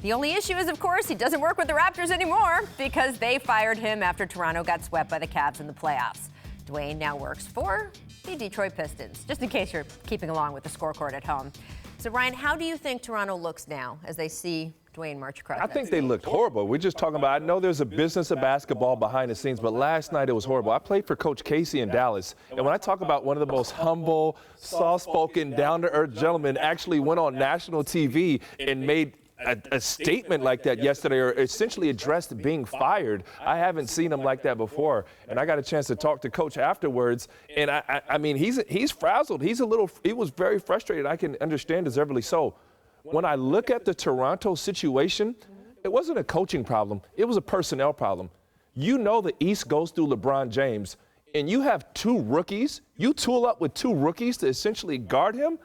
The only issue is, of course, he doesn't work with the Raptors anymore because they fired him after Toronto got swept by the Cavs in the playoffs. Dwane now works for the Detroit Pistons, just in case you're keeping along with the scoreboard at home. So, Ryan, how do you think Toronto looks now as they see Dwane march across? I think they looked horrible. We're just talking about, I know there's a business of basketball behind the scenes, but last night it was horrible. I played for Coach Casey in Dallas, and when I talk about one of the most humble, soft-spoken, down-to-earth gentlemen actually went on national TV and made a statement like that yesterday, or essentially addressed being fired. I haven't seen him like that before, and I got a chance to talk to Coach afterwards, and I mean, he's frazzled. He was very frustrated. I can understand, deservedly so. When I look at the Toronto situation, it wasn't a coaching problem. It was a personnel problem. You know the East goes through LeBron James, and you have two rookies. You tool up with two rookies to essentially guard him.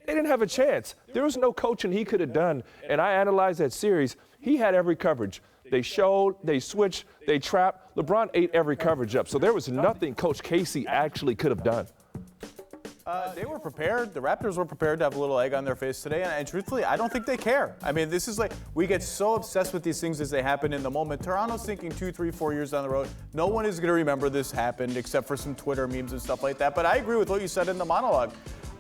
They didn't have a chance. There was no coaching he could have done. And I analyzed that series. He had every coverage. They showed, they switched, they trapped. LeBron ate every coverage up. So there was nothing Coach Casey actually could have done. They were prepared. The Raptors were prepared to have a little egg on their face today, and truthfully, I don't think they care. I mean, this is like, we get so obsessed with these things as they happen in the moment. Toronto's thinking 2, 3, 4 years down the road. No one is going to remember this happened except for some Twitter memes and stuff like that. But I agree with what you said in the monologue.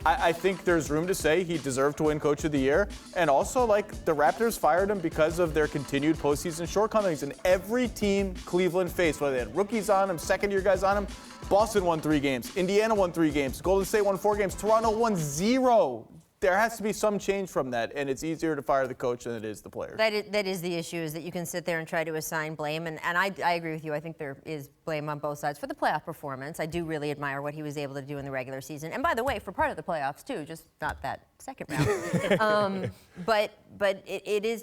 I think there's room to say he deserved to win Coach of the Year. And also, like, the Raptors fired him because of their continued postseason shortcomings. And every team Cleveland faced, whether they had rookies on him, second-year guys on him, Boston won 3 games. Indiana won 3 games. Golden State won 4 games. Toronto won 0. There has to be some change from that, and it's easier to fire the coach than it is the players. That is the issue, is that you can sit there and try to assign blame, and I agree with you. I think there is blame on both sides for the playoff performance. I do really admire what he was able to do in the regular season, and by the way, for part of the playoffs too, just not that second round. But it is,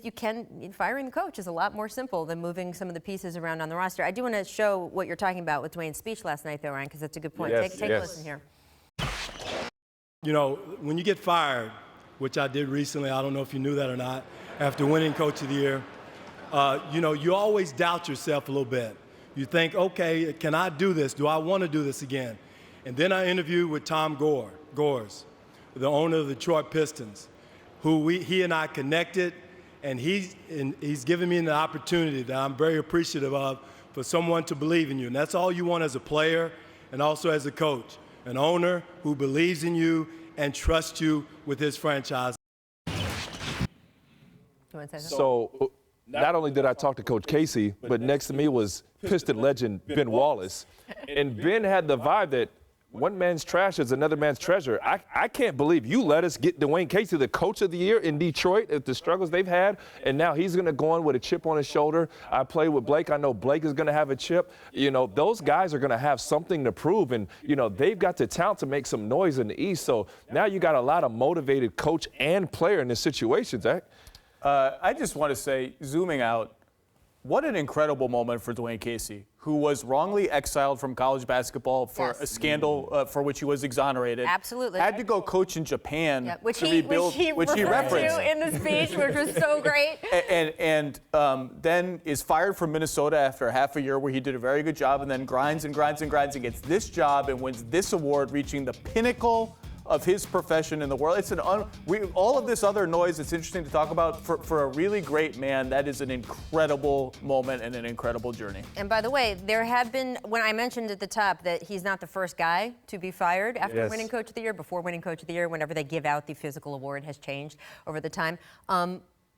firing the coach is a lot more simple than moving some of the pieces around on the roster. I do want to show what you're talking about with Dwane's speech last night, though, Ryan, because that's a good point. Yes, take a listen here. You know, when you get fired, which I did recently, I don't know if you knew that or not, after winning Coach of the Year, you know, you always doubt yourself a little bit. You think, okay, can I do this? Do I want to do this again? And then I interviewed with Tom Gores, the owner of the Detroit Pistons, who he and I connected, and he's given me an opportunity that I'm very appreciative of, for someone to believe in you. And that's all you want as a player and also as a coach. An owner who believes in you and trusts you with his franchise. So not only did I talk to Coach Casey, but next to me was Piston legend Ben Wallace. And Ben had the vibe that one man's trash is another man's treasure. I can't believe you let us get Dwane Casey, the Coach of the Year in Detroit, at the struggles they've had, and now he's going to go in with a chip on his shoulder. I play with Blake. I know Blake is going to have a chip. You know, those guys are going to have something to prove, and, you know, they've got the talent to make some noise in the East. So now you got a lot of motivated coach and player in this situation, Zach. I just want to say, zooming out, what an incredible moment for Dwane Casey, who was wrongly exiled from college basketball for a scandal for which he was exonerated. Absolutely. Had to go coach in Japan to rebuild, which he referenced in the speech, which was so great. And then is fired from Minnesota after half a year where he did a very good job, and then grinds and gets this job and wins this award, reaching the pinnacle of his profession in the world. It's all of this other noise. It's interesting to talk about for a really great man. That is an incredible moment and an incredible journey. And by the way, there have been, when I mentioned at the top that he's not the first guy to be fired after winning Coach of the Year, before winning Coach of the Year, whenever they give out the physical award has changed over the time.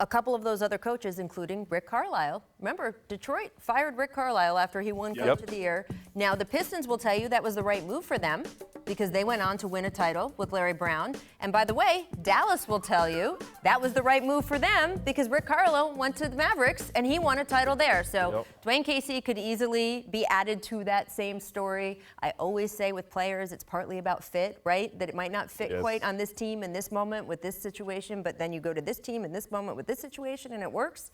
A couple of those other coaches, including Rick Carlisle. Remember, Detroit fired Rick Carlisle after he won Coach of the Year. Now, the Pistons will tell you that was the right move for them because they went on to win a title with Larry Brown. And by the way, Dallas will tell you that was the right move for them because Rick Carlisle went to the Mavericks and he won a title there. So Dwane Casey could easily be added to that same story. I always say with players, it's partly about fit, right? That it might not fit quite on this team in this moment with this situation, but then you go to this team in this moment with this situation and it works.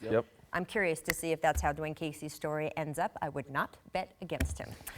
I'm curious to see if that's how Dwane Casey's story ends up. I would not bet against him.